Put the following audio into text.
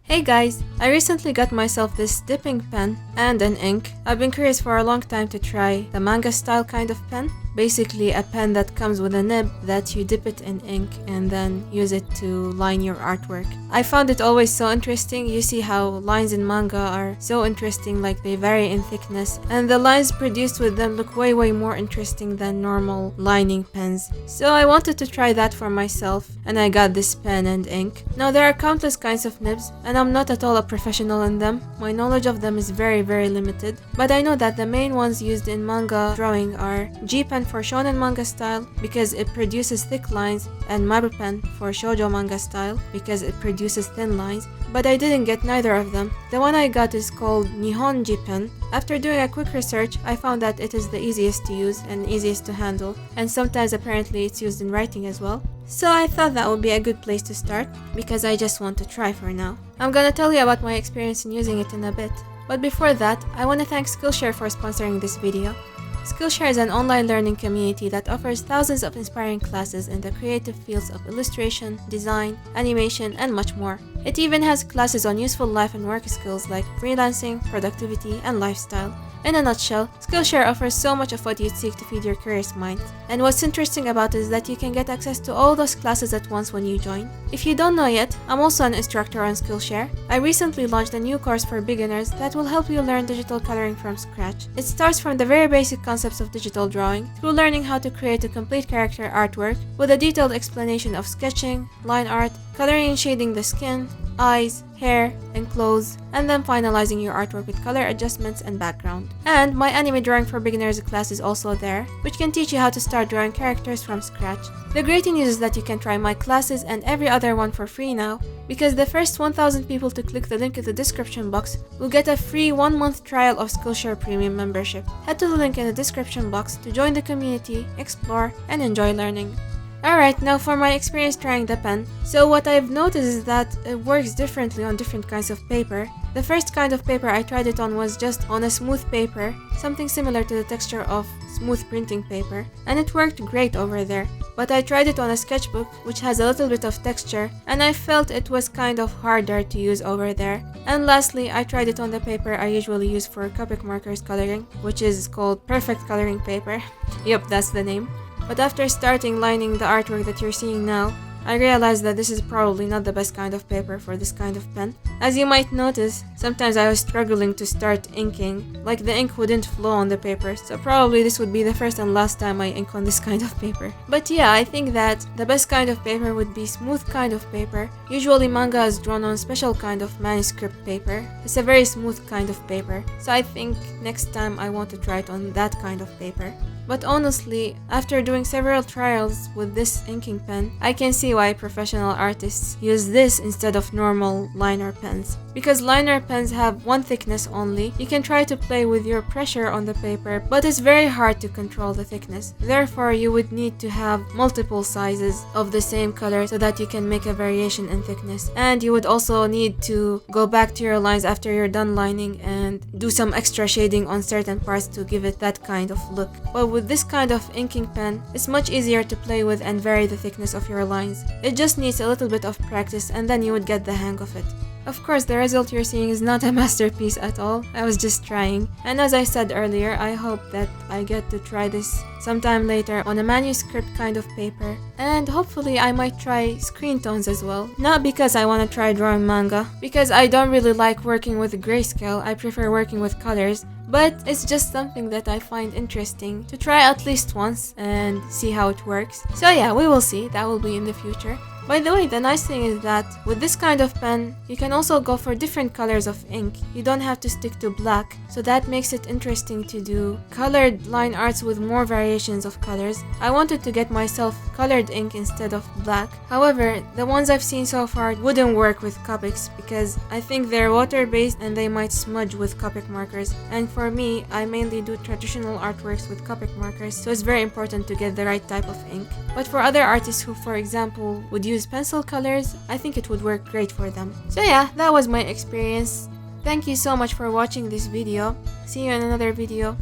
Hey guys, I recently got myself this dipping pen and an ink. I've been curious for a long time to try the Manga Style kind of pen. Basically a pen that comes with a nib that you dip it in ink and then use it to line your artwork. I found it always so interesting. You see how lines in manga are so interesting, like they vary in thickness, and the lines produced with them look way more interesting than normal lining pens. So I wanted to try that for myself, and I got this pen and ink. Now there are countless kinds of nibs, and I'm not at all a professional in them. My knowledge of them is very limited, but I know that the main ones used in manga drawing are G pen for shonen manga style because it produces thick lines, and Maru pen for shoujo manga style because it produces thin lines, but I didn't get neither of them. The one I got is called Nihonji pen. After doing a quick research, I found that it is the easiest to use and easiest to handle, and sometimes apparently it's used in writing as well. So I thought that would be a good place to start, because I just want to try for now. I'm gonna tell you about my experience in using it in a bit, but before that, I want to thank Skillshare for sponsoring this video. Skillshare is an online learning community that offers thousands of inspiring classes in the creative fields of illustration, design, animation, and much more. It even has classes on useful life and work skills like freelancing, productivity, and lifestyle. In a nutshell, Skillshare offers so much of what you'd seek to feed your curious mind. And what's interesting about it is that you can get access to all those classes at once when you join. If you don't know yet, I'm also an instructor on Skillshare. I recently launched a new course for beginners that will help you learn digital coloring from scratch. It starts from the very basic concepts of digital drawing, through learning how to create a complete character artwork, with a detailed explanation of sketching, line art, coloring and shading the skin, eyes, hair, and clothes, and then finalizing your artwork with color adjustments and background. And my anime drawing for beginners class is also there, which can teach you how to start drawing characters from scratch. The great news is that you can try my classes and every other one for free now, because the first 1,000 people to click the link in the description box will get a free 1-month trial of Skillshare Premium membership. Head to the link in the description box to join the community, explore, and enjoy learning. Alright, now for my experience trying the pen. So what I've noticed is that it works differently on different kinds of paper. The first kind of paper I tried it on was just on a smooth paper, something similar to the texture of smooth printing paper, and it worked great over there. But I tried it on a sketchbook, which has a little bit of texture, and I felt it was kind of harder to use over there. And lastly, I tried it on the paper I usually use for Copic Markers coloring, which is called Perfect Coloring Paper. Yep, that's the name. But after starting lining the artwork that you're seeing now, I realized that this is probably not the best kind of paper for this kind of pen. As you might notice, sometimes I was struggling to start inking, like the ink wouldn't flow on the paper, so probably this would be the first and last time I ink on this kind of paper. But yeah, I think that the best kind of paper would be smooth kind of paper. Usually manga is drawn on special kind of manuscript paper. It's a very smooth kind of paper, so I think next time I want to try it on that kind of paper. But honestly, after doing several trials with this inking pen, I can see why professional artists use this instead of normal liner pens. Because liner pens have one thickness only, you can try to play with your pressure on the paper, but it's very hard to control the thickness. Therefore, you would need to have multiple sizes of the same color so that you can make a variation in thickness. And you would also need to go back to your lines after you're done lining and do some extra shading on certain parts to give it that kind of look. But with this kind of inking pen, it's much easier to play with and vary the thickness of your lines. It just needs a little bit of practice and then you would get the hang of it. Of course, the result you're seeing is not a masterpiece at all. I was just trying. And as I said earlier, I hope that I get to try this sometime later on a manuscript kind of paper. And hopefully I might try screen tones as well. Not because I want to try drawing manga, because I don't really like working with grayscale. I prefer working with colors. But it's just something that I find interesting to try at least once and see how it works. So yeah, we will see. That will be in the future. By the way, the nice thing is that with this kind of pen, you can also go for different colors of ink. You don't have to stick to black, so that makes it interesting to do colored line arts with more variations of colors. I wanted to get myself colored ink instead of black. However, the ones I've seen so far wouldn't work with Copics because I think they're water-based and they might smudge with Copic markers. And for me, I mainly do traditional artworks with Copic markers, so it's very important to get the right type of ink. But for other artists who, for example, would use pencil colors, I think it would work great for them. So yeah, that was my experience. Thank you so much for watching this video. See you in another video.